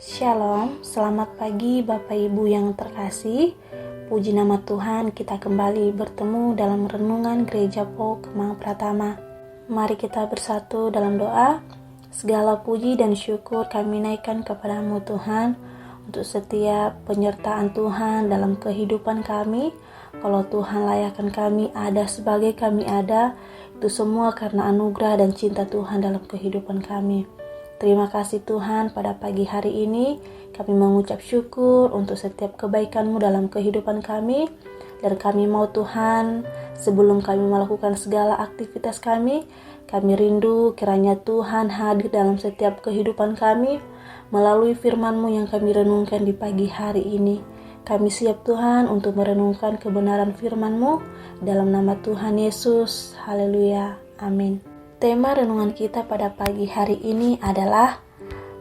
Shalom, selamat pagi Bapak Ibu yang terkasih. Puji nama Tuhan, kita kembali bertemu dalam renungan Gereja PO Kemang Pratama. Mari kita bersatu dalam doa. Segala puji dan syukur kami naikkan kepadamu Tuhan, untuk setiap penyertaan Tuhan dalam kehidupan kami. Kalau Tuhan layakkan kami ada sebagai kami ada, itu semua karena anugerah dan cinta Tuhan dalam kehidupan kami. Terima kasih Tuhan, pada pagi hari ini kami mengucap syukur untuk setiap kebaikan-Mu dalam kehidupan kami. Dan kami mau Tuhan, sebelum kami melakukan segala aktivitas kami rindu kiranya Tuhan hadir dalam setiap kehidupan kami melalui firman-Mu yang kami renungkan di pagi hari ini. Kami siap Tuhan untuk merenungkan kebenaran firman-Mu dalam nama Tuhan Yesus. Haleluya. Amin. Tema renungan kita pada pagi hari ini adalah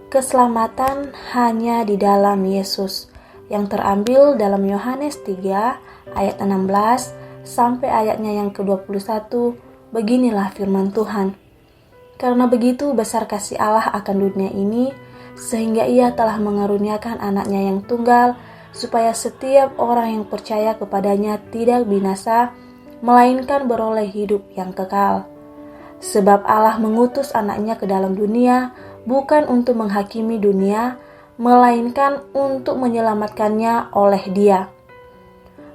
keselamatan hanya di dalam Yesus, yang terambil dalam Yohanes 3 ayat 16 sampai ayatnya yang ke-21. Beginilah firman Tuhan. Karena begitu besar kasih Allah akan dunia ini, sehingga Ia telah mengaruniakan anaknya yang tunggal, supaya setiap orang yang percaya kepadanya tidak binasa, melainkan beroleh hidup yang kekal. Sebab Allah mengutus anaknya ke dalam dunia, bukan untuk menghakimi dunia, melainkan untuk menyelamatkannya oleh Dia.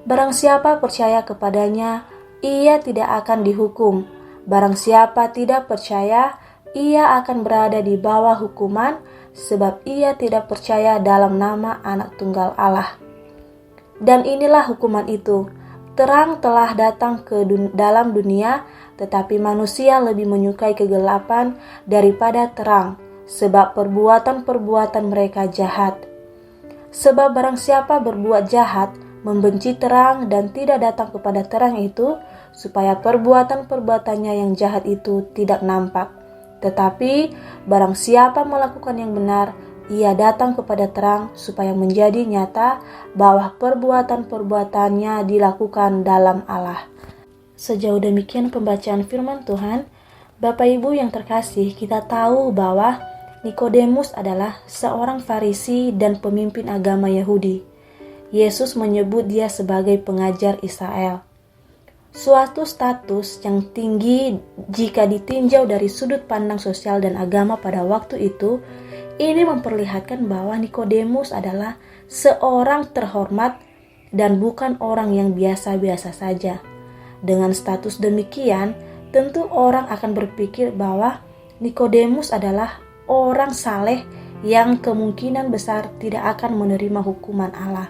Barang siapa percaya kepadanya, ia tidak akan dihukum. Barang siapa tidak percaya, ia akan berada di bawah hukuman, sebab ia tidak percaya dalam nama Anak Tunggal Allah. Dan inilah hukuman itu, terang telah datang ke dalam dunia, tetapi manusia lebih menyukai kegelapan daripada terang, sebab perbuatan-perbuatan mereka jahat. Sebab barang siapa berbuat jahat, membenci terang dan tidak datang kepada terang itu, supaya perbuatan-perbuatannya yang jahat itu tidak nampak. Tetapi barang siapa melakukan yang benar, ia datang kepada terang supaya menjadi nyata bahwa perbuatan-perbuatannya dilakukan dalam Allah. Sejauh demikian pembacaan firman Tuhan. Bapak Ibu yang terkasih, kita tahu bahwa Nikodemus adalah seorang Farisi dan pemimpin agama Yahudi. Yesus menyebut dia sebagai pengajar Israel. Suatu status yang tinggi jika ditinjau dari sudut pandang sosial dan agama pada waktu itu. Ini memperlihatkan bahwa Nikodemus adalah seorang terhormat dan bukan orang yang biasa-biasa saja. Dengan status demikian, tentu orang akan berpikir bahwa Nikodemus adalah orang saleh yang kemungkinan besar tidak akan menerima hukuman Allah.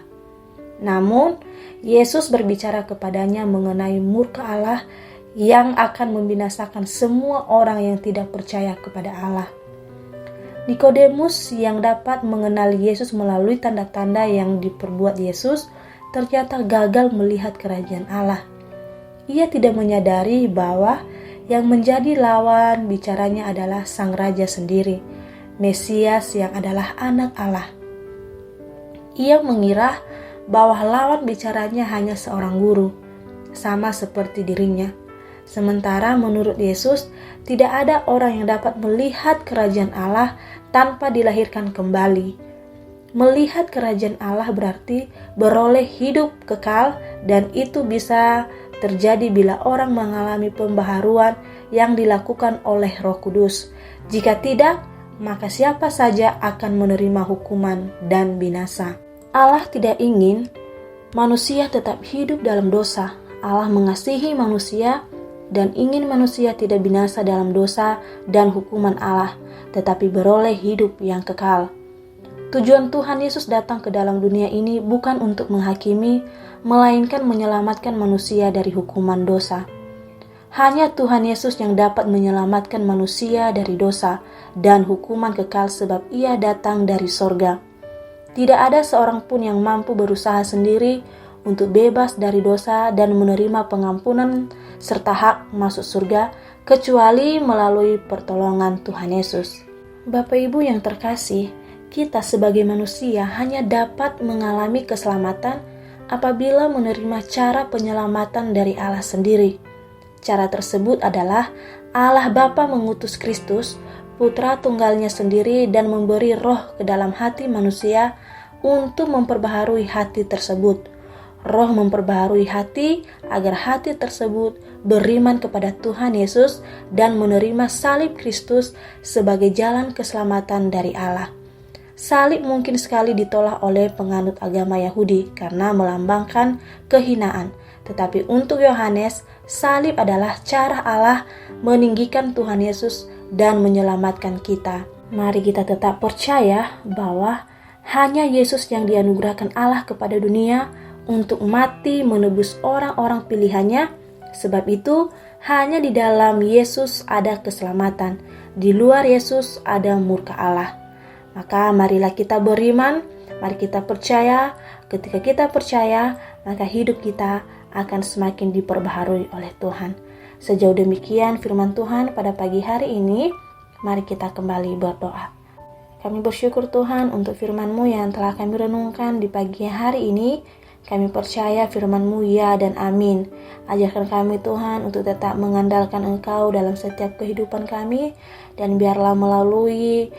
Namun, Yesus berbicara kepadanya mengenai murka Allah yang akan membinasakan semua orang yang tidak percaya kepada Allah. Nikodemus yang dapat mengenali Yesus melalui tanda-tanda yang diperbuat Yesus ternyata gagal melihat kerajaan Allah. Ia tidak menyadari bahwa yang menjadi lawan bicaranya adalah Sang Raja sendiri, Mesias yang adalah anak Allah. Ia mengira bahwa lawan bicaranya hanya seorang guru, sama seperti dirinya. Sementara menurut Yesus, tidak ada orang yang dapat melihat kerajaan Allah tanpa dilahirkan kembali. Melihat kerajaan Allah berarti beroleh hidup kekal, dan itu bisa terjadi bila orang mengalami pembaharuan yang dilakukan oleh Roh Kudus. Jika tidak, maka siapa saja akan menerima hukuman dan binasa. Allah tidak ingin manusia tetap hidup dalam dosa. Allah mengasihi manusia dan ingin manusia tidak binasa dalam dosa dan hukuman Allah, tetapi beroleh hidup yang kekal. Tujuan Tuhan Yesus datang ke dalam dunia ini bukan untuk menghakimi, melainkan menyelamatkan manusia dari hukuman dosa. Hanya Tuhan Yesus yang dapat menyelamatkan manusia dari dosa dan hukuman kekal, sebab Ia datang dari sorga. Tidak ada seorang pun yang mampu berusaha sendiri untuk bebas dari dosa dan menerima pengampunan serta hak masuk surga, kecuali melalui pertolongan Tuhan Yesus. Bapak Ibu yang terkasih, kita sebagai manusia hanya dapat mengalami keselamatan apabila menerima cara penyelamatan dari Allah sendiri. Cara tersebut adalah Allah Bapa mengutus Kristus Putra tunggalnya sendiri dan memberi roh ke dalam hati manusia untuk memperbaharui hati tersebut. Roh memperbaharui hati agar hati tersebut beriman kepada Tuhan Yesus dan menerima salib Kristus sebagai jalan keselamatan dari Allah. Salib mungkin sekali ditolak oleh penganut agama Yahudi karena melambangkan kehinaan. Tetapi untuk Yohanes, salib adalah cara Allah meninggikan Tuhan Yesus dan menyelamatkan kita. Mari kita tetap percaya bahwa hanya Yesus yang dianugerahkan Allah kepada dunia untuk mati menebus orang-orang pilihannya. Sebab itu, hanya di dalam Yesus ada keselamatan. Di luar Yesus ada murka Allah. Maka marilah kita beriman, mari kita percaya. Ketika kita percaya, maka hidup kita akan semakin diperbaharui oleh Tuhan. Sejauh demikian firman Tuhan pada pagi hari ini, mari kita kembali berdoa. Kami bersyukur Tuhan untuk firman-Mu yang telah kami renungkan di pagi hari ini. Kami percaya firman-Mu ya dan amin. Ajarkan kami Tuhan untuk tetap mengandalkan Engkau dalam setiap kehidupan kami. Dan biarlah melalui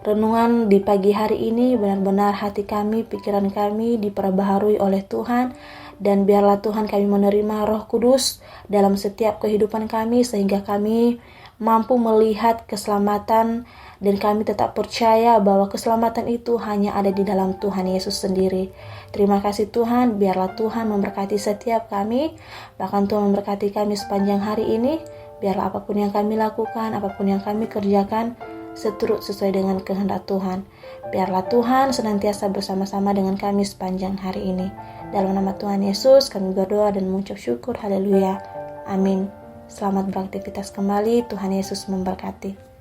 renungan di pagi hari ini benar-benar hati kami, pikiran kami diperbaharui oleh Tuhan. Dan biarlah Tuhan kami menerima Roh Kudus dalam setiap kehidupan kami sehingga kami mampu melihat keselamatan dan kami tetap percaya bahwa keselamatan itu hanya ada di dalam Tuhan Yesus sendiri. Terima kasih Tuhan, biarlah Tuhan memberkati setiap kami, bahkan Tuhan memberkati kami sepanjang hari ini. Biarlah apapun yang kami lakukan, apapun yang kami kerjakan, seturut sesuai dengan kehendak Tuhan. Biarlah Tuhan senantiasa bersama-sama dengan kami sepanjang hari ini. Dalam nama Tuhan Yesus kami berdoa dan mengucap syukur. Haleluya. Amin. Selamat beraktivitas kembali. Tuhan Yesus memberkati.